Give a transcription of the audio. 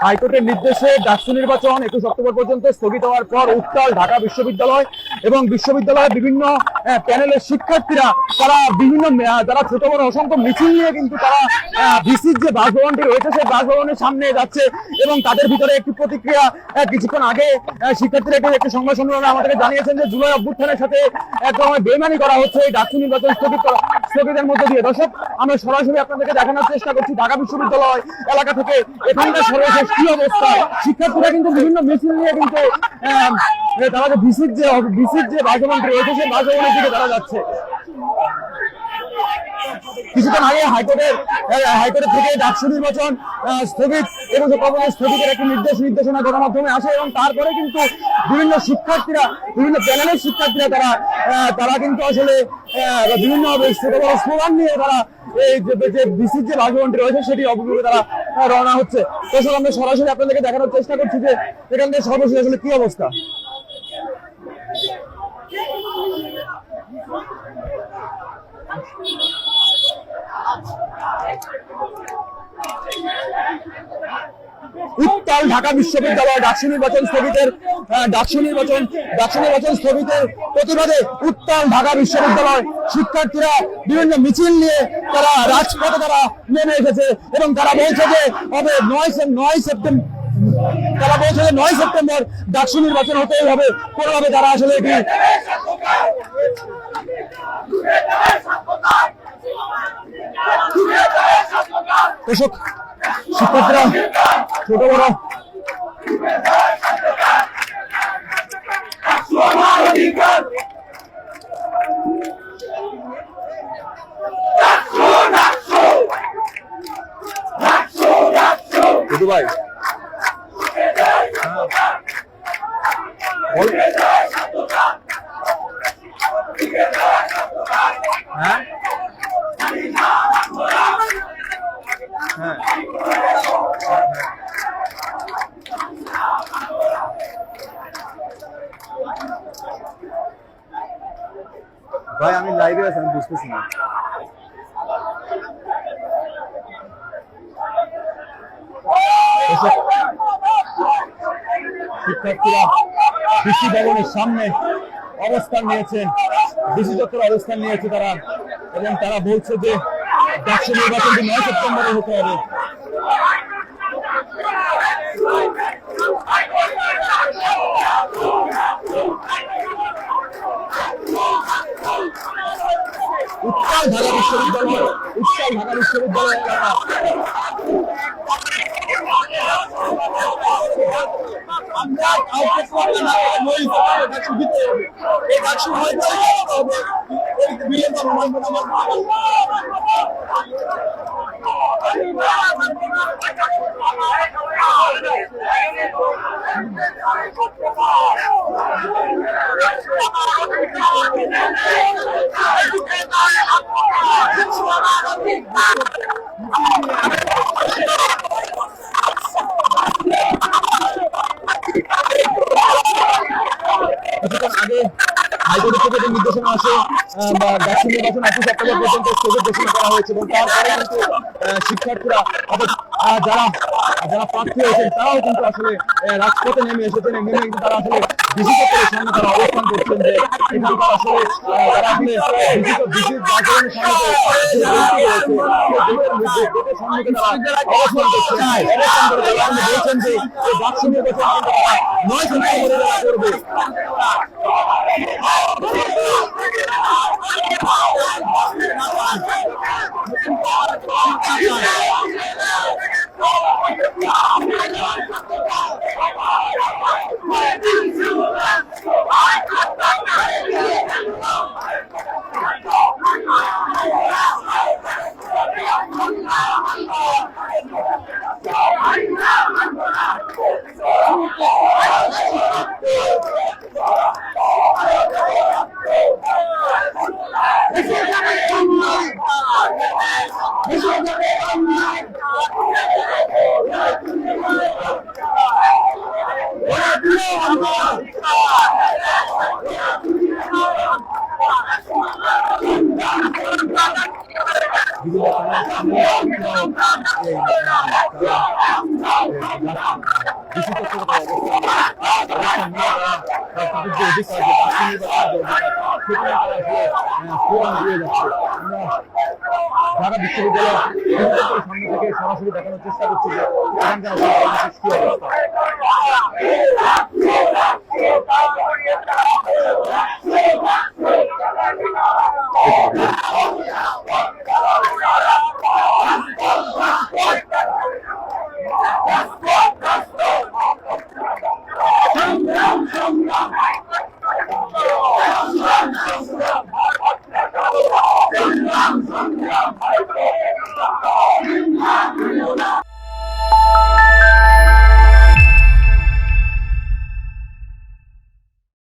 হাইকোর্টের নির্দেশে ডাকসু নির্বাচন 21 অক্টোবর পর্যন্ত স্থগিত হওয়ার পর উত্তাল ঢাকা বিশ্ববিদ্যালয় এবং বিশ্ববিদ্যালয়ের বিভিন্ন প্যানেলের শিক্ষার্থীরা তারা বিভিন্ন যারা ছোট বড় অসংখ্য মিছিল নিয়ে কিন্তু তারা ভিসির যে বাসভবনটি রয়েছে সেই বাসভবনের সামনে যাচ্ছে এবং তাদের ভিতরে একটি প্রতিক্রিয়া কিছুক্ষণ আগে শিক্ষার্থীরা একটি সংবাদ সম্মেলনে আমাদেরকে জানিয়েছেন যে জুলাই অভ্যুত্থানের সাথে একদম বেইমানি করা হচ্ছে এই ডাকসু নির্বাচন স্থগিতের মধ্যে দিয়ে। দর্শক, আমরা সরাসরি আপনাদেরকে দেখানোর চেষ্টা করছি ঢাকা বিশ্ববিদ্যালয় এলাকা থেকে এখানকার সর্বশেষ কি অবস্থা। শিক্ষার্থীরা কিন্তু বিভিন্ন মিছিল নিয়ে কিন্তু তারা যে ভিসির যে বাসভবনটি রয়েছে সেই বাসভবনের দিকে তারা যাচ্ছে। কিছুক্ষণ আগে হাইকোর্টের থেকে ডাকসু নির্বাচন স্থগিত এবং স্থগিতের একটি নির্দেশনা গণমাধ্যমে আসে এবং তারপরে কিন্তু বিভিন্ন শিক্ষার্থীরা বিভিন্ন প্যানেলের শিক্ষার্থীরা তারা কিন্তু আসলে বিভিন্ন স্লোগান নিয়ে তারা এই যে ভিসির যে বাসভবনটি রয়েছে সেটি অভিমুখে তারা রওনা হচ্ছে। দর্শক, আমরা সরাসরি আপনাদেরকে দেখানোর চেষ্টা করছি যে এখান থেকে সর্বশেষ আসলে কি অবস্থা। উত্তাল ঢাকা বিশ্ববিদ্যালয় ডাকসু নির্বাচন স্থগিতের প্রতিবাদে উত্তাল ঢাকা বিশ্ববিদ্যালয় শিক্ষার্থীরা বিভিন্ন মিছিল নিয়ে তারা রাজপথে তারা নেমে এসেছে এবং তারা বলছে যে হবে 9 সেপ্টেম্বর ডাকসু নির্বাচন হতেই হবে। কোনোভাবে তারা আসলে এটি কৃষক শিক্ষার্থীরা ছোট বড় ভাই ভাই আমি লাইভে আছি, আমি বুঝতেছি না। শিক্ষার্থীরা কৃষি ভবনের সামনে অবস্থান নিয়েছেন, ডিসি চত্বরে অবস্থান নিয়েছে তারা এবং তারা বলছে যে ডাকসু নির্বাচনটি 9 সেপ্টেম্বরে হতে হবে। উত্তাল ঢাকা বিশ্ববিদ্যালয় আগে হাইকোর্ট থেকে নির্দেশনা আসে ডাকসু নির্বাচন 21 অক্টোবর পর্যন্ত স্থগিত ঘোষণা করা হয়েছে এবং তারপরে কিন্তু শিক্ষার্থীরা যারা প্রার্থী হয়েছেন তারাও কিন্তু আসলে রাজপথে নেমে এসেছেন। নেমে কিন্তু তারা আসলে ডিসি চত্বরের সামনে তারা অবস্থান করছেন যে এখানকার আসলে তারা আসলে ডিসি বাসভবনের সামনে সম্মুখে তারা অবস্থান করছেন। অবস্থান করে তারা বলছেন যে ডাকসু নির্বাচন কিন্তু তারা 9 সেপ্টেম্বরে করবে। This is ঢাকা বিশ্ববিদ্যালয় সামনে থেকে সরাসরি দেখানোর চেষ্টা করছে যে এখানকার কি অবস্থা।